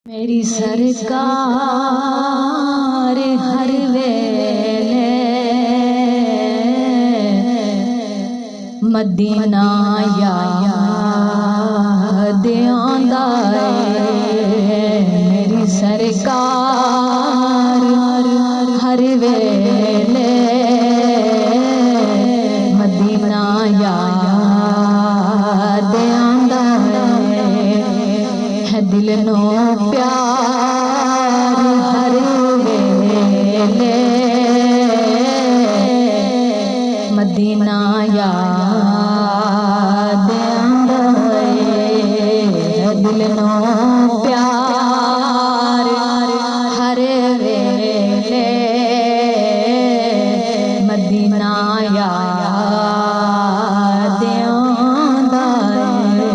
मेरी सरकार हर वेले मदीना याद आंदा है। मेरी सरकार हर वेले मदीना याद आंदा है। दिल नो प्यार हर वेले मदीना याद आंदा है। दिल नो प्यार हर वेले मदीना याद आंदा है।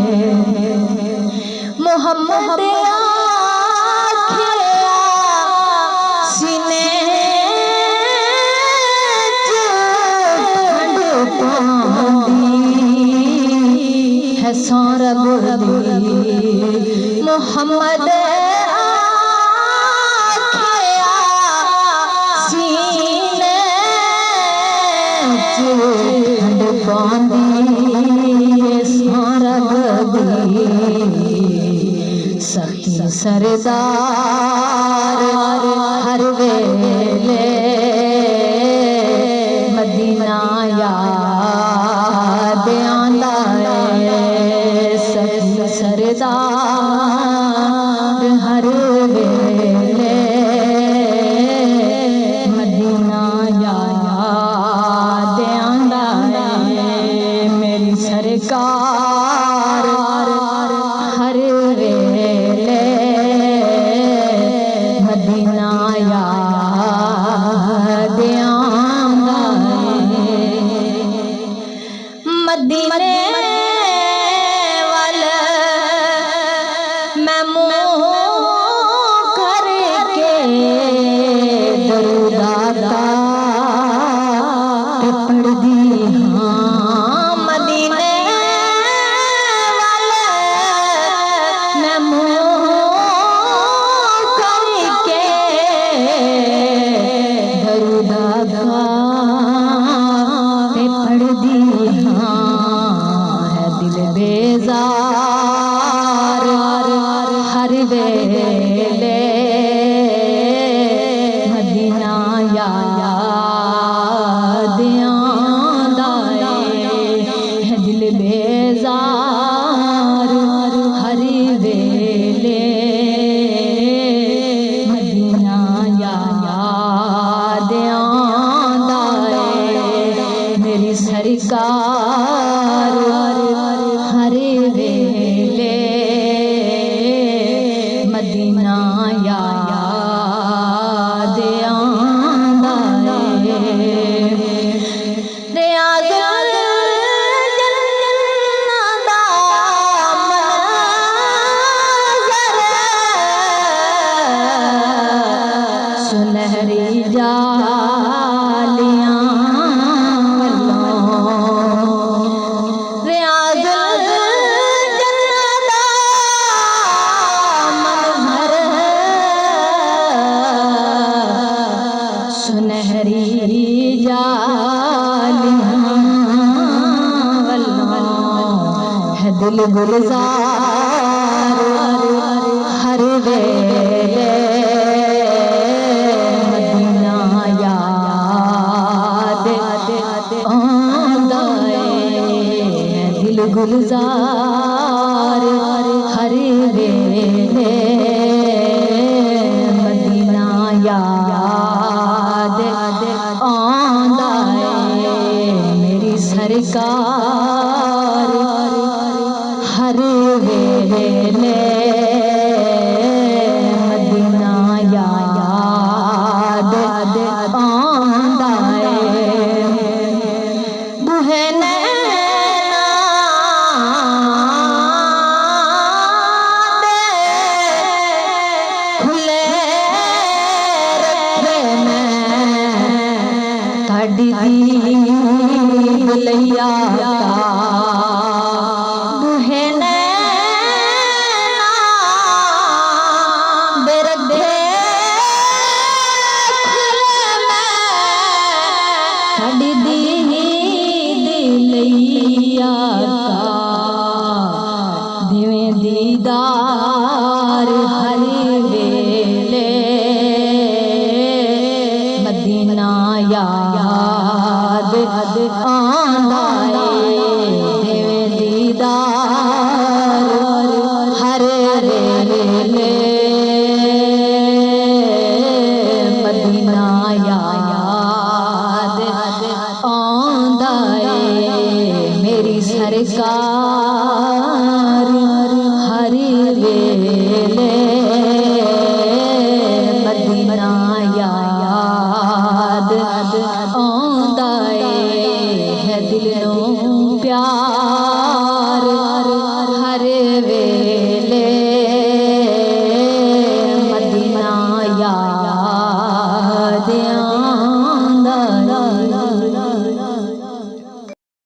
मोहम्मद सारा बुर्दी मोहम्मद आखिया सीने ठंड पांदी सारा बुर्दी सखी सरदार हर वेले मदीना याद आंदा है। सरदार हर वेले मदीना याद आंदा है। मेरी सरकार हर वेले मदीना याद आंदा है। मदीने दिल बेजार हर वेले मदीना याद आंदा है। दिल बेजार हर वेले मदीना याद आंदा है। मेरी सरकार हर वेले मदीना याद आंदा है। रियाज़ जन्नत दा मंज़र सुनहरी जालियां सुनहरी जालियां है। दिल गुलजार हर वेले मदीना याद आंदा है। दिल गुलजार हर वेले मदीना याद आंदा है। मेरी सरकार हर वेले मदीना याद आंदा है। बुहे नैना दे खुले रखे मैं काढ़ी बुलैया बुहे नैना